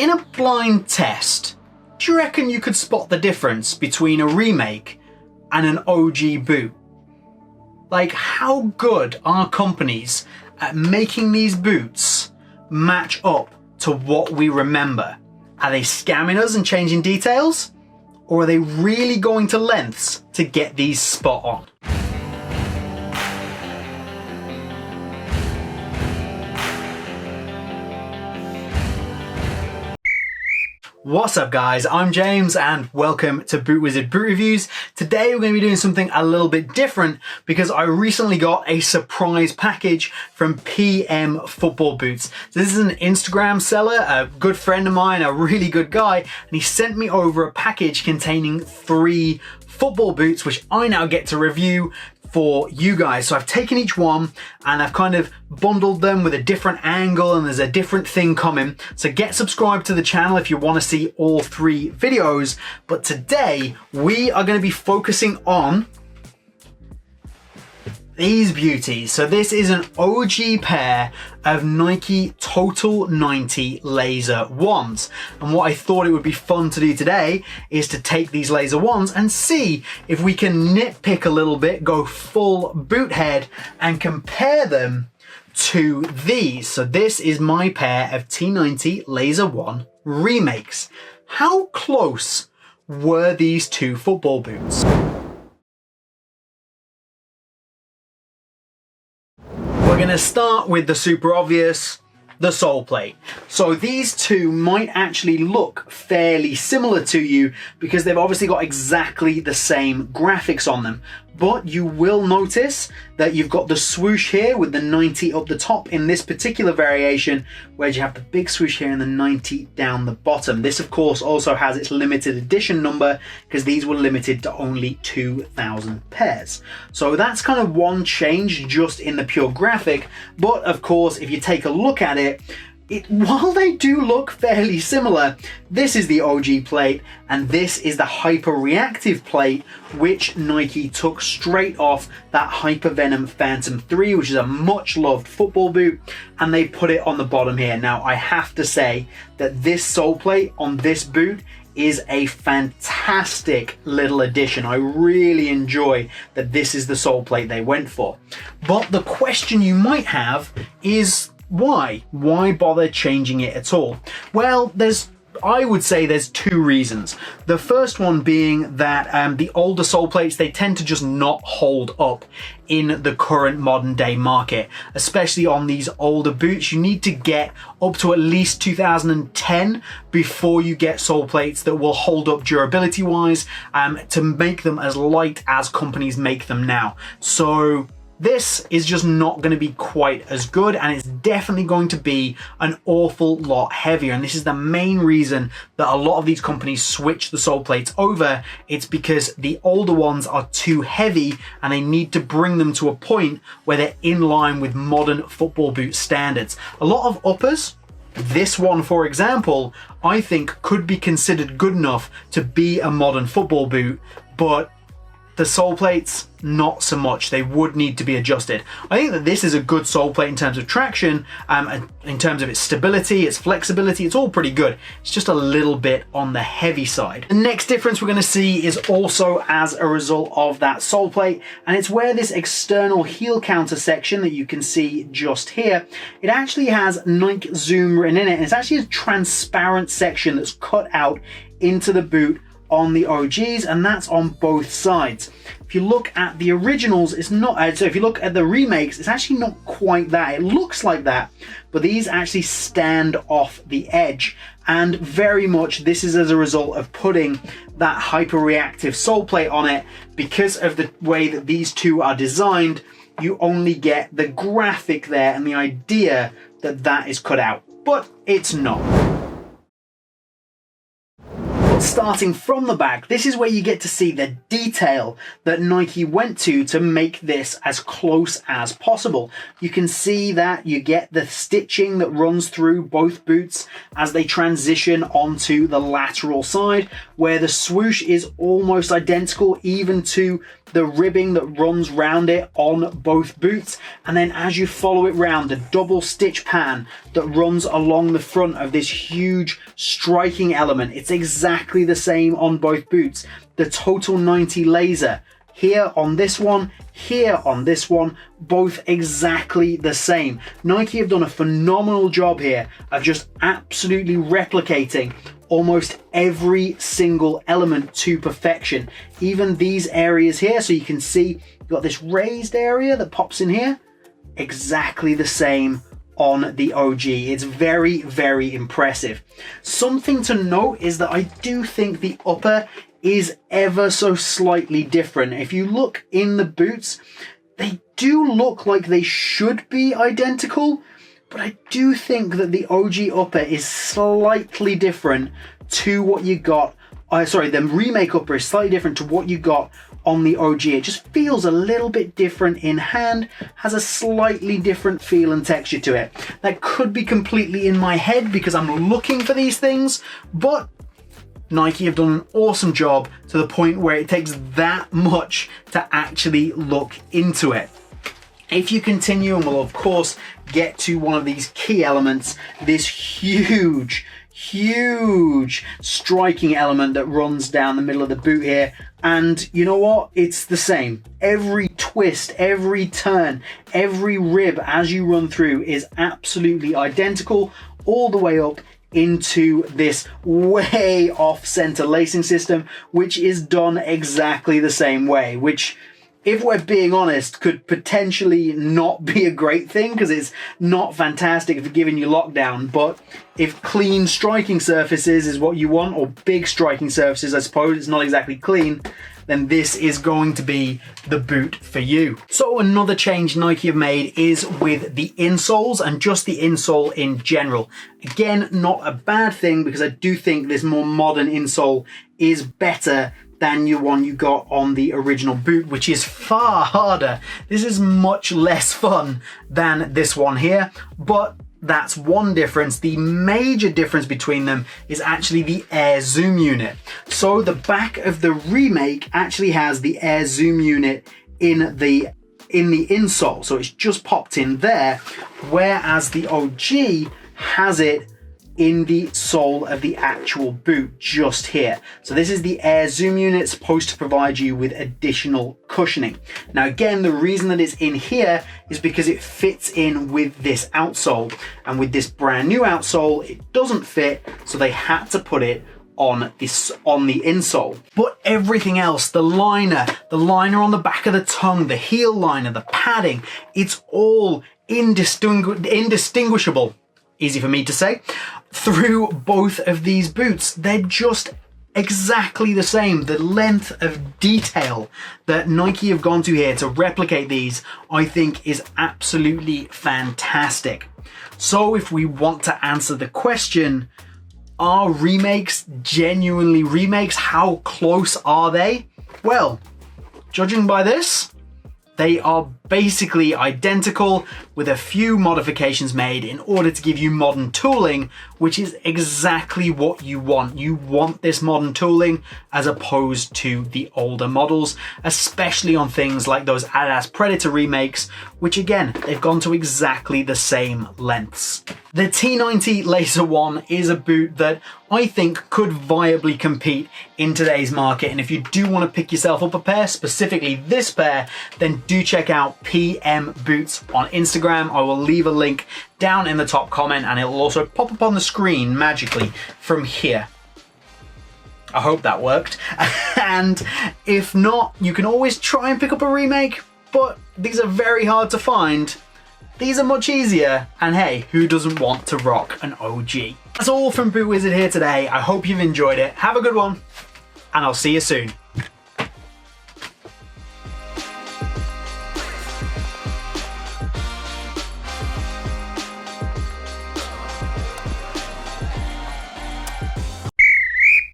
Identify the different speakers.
Speaker 1: In a blind test, do you reckon you could spot the difference between a remake and an OG boot? Like, how good are companies at making these boots match up to what we remember? Are they scamming us and changing details? Or are they really going to lengths to get these spot on? What's up guys, I'm James and welcome to BootWizard Boot Reviews. Today we're going to be doing something a little bit different because I recently got a surprise package from PM Football Boots. So this is an Instagram seller, a good friend of mine, a really good guy, and he sent me over a package containing 3 football boots which I now get to review for you guys. So I've taken each one and I've kind of bundled them with a different angle and there's a different thing coming. So get subscribed to the channel if you want to see all 3 videos. But today we are going to be focusing on these beauties. So this is an OG pair of Nike Total 90 laser ones. And what I thought it would be fun to do today is to take these laser ones and see if we can nitpick a little bit, go full boot head and compare them to these. So this is my pair of T90 Laser 1 remakes. How close were these 2 football boots? We're going to start with the super obvious, the sole plate. So these 2 might actually look fairly similar to you because they've obviously got exactly the same graphics on them. But you will notice that you've got the swoosh here with the 90 up the top in this particular variation, where you have the big swoosh here and the 90 down the bottom. This of course also has its limited edition number because these were limited to only 2,000 pairs. So that's kind of one change just in the pure graphic. But of course, if you take a look at it, while they do look fairly similar, this is the OG plate and this is the hyper reactive plate which Nike took straight off that Hyper Venom Phantom 3, which is a much loved football boot, and they put it on the bottom here. Now I have to say that this sole plate on this boot is a fantastic little addition. I really enjoy that this is the sole plate they went for. But the question you might have is, why? Why bother changing it at all? Well, I would say there's 2 reasons. The first one being that the older sole plates, they tend to just not hold up in the current modern day market. Especially on these older boots, you need to get up to at least 2010 before you get sole plates that will hold up durability wise to make them as light as companies make them now. So this is just not going to be quite as good, and it's definitely going to be an awful lot heavier. And this is the main reason that a lot of these companies switch the sole plates over. It's because the older ones are too heavy and they need to bring them to a point where they're in line with modern football boot standards. A lot of uppers, this one for example, I think could be considered good enough to be a modern football boot, but the sole plates, not so much. They would need to be adjusted. I think that this is a good sole plate in terms of traction, in terms of its stability, its flexibility, it's all pretty good. It's just a little bit on the heavy side. The next difference we're going to see is also as a result of that sole plate, and it's where this external heel counter section that you can see just here, it actually has Nike Zoom written in it, and it's actually a transparent section that's cut out into the boot on the OGs, and that's on both sides. If you look at the originals, it's not, so if you look at the remakes, it's actually not quite that. It looks like that, but these actually stand off the edge, and very much this is as a result of putting that hyper reactive sole plate on it. Because of the way that these 2 are designed, you only get the graphic there and the idea that that is cut out, but it's not. Starting from the back, this is where you get to see the detail that Nike went to make this as close as possible. You can see that you get the stitching that runs through both boots as they transition onto the lateral side, where the swoosh is almost identical even to the ribbing that runs round it on both boots, and then as you follow it round, the double stitch pattern that runs along the front of this huge striking element. It's exactly the same on both boots. The total 90 laser here on this one, here on this one, both exactly the same. Nike have done a phenomenal job here of just absolutely replicating almost every single element to perfection. Even these areas here, so you can see you've got this raised area that pops in here, exactly the same on the OG. It's very, very impressive. Something to note is that I do think the upper is ever so slightly different. If you look in the boots, they do look like they should be identical, but I do think that the OG upper is slightly different to what you got. The remake upper is slightly different to what you got on the OG. It just feels a little bit different in hand, has a slightly different feel and texture to it. That could be completely in my head because I'm looking for these things, but Nike have done an awesome job to the point where it takes that much to actually look into it. If you continue, and we'll of course get to one of these key elements, this huge striking element that runs down the middle of the boot here. And you know what? It's the same. Every twist, every turn, every rib as you run through is absolutely identical all the way up into this way off center lacing system, which is done exactly the same way, which, if we're being honest, could potentially not be a great thing because it's not fantastic for giving you lockdown. But if clean striking surfaces is what you want, or big striking surfaces, I suppose it's not exactly clean, then this is going to be the boot for you. So another change Nike have made is with the insoles, and just the insole in general. Again, not a bad thing because I do think this more modern insole is better than your one you got on the original boot, which is far harder. This is much less fun than this one here, but that's one difference. The major difference between them is actually the air zoom unit. So the back of the remake actually has the air zoom unit in the insole, so it's just popped in there, whereas the OG has it in the sole of the actual boot just here. So this is the air zoom unit, supposed to provide you with additional cushioning. Now again, the reason that it's in here is because it fits in with this outsole, and with this brand new outsole it doesn't fit, so they had to put it on the insole. But everything else, the liner on the back of the tongue, the heel liner, the padding, it's all indistinguishable, easy for me to say, through both of these boots. They're just exactly the same. The length of detail that Nike have gone to here to replicate these, I think, is absolutely fantastic. So if we want to answer the question, are remakes genuinely remakes? How close are they? Well, judging by this, they are basically identical with a few modifications made in order to give you modern tooling, which is exactly what you want. You want this modern tooling as opposed to the older models, especially on things like those Adidas Predator remakes, which again, they've gone to exactly the same lengths. The T90 Laser One is a boot that I think could viably compete in today's market. And if you do want to pick yourself up a pair, specifically this pair, then do check out PM Boots on Instagram. I will leave a link down in the top comment, and it will also pop up on the screen magically from here. I hope that worked. And if not, you can always try and pick up a remake, but these are very hard to find. These are much easier, and hey, who doesn't want to rock an OG? That's all from BootWizard here today. I hope you've enjoyed it. Have a good one, and I'll see you soon.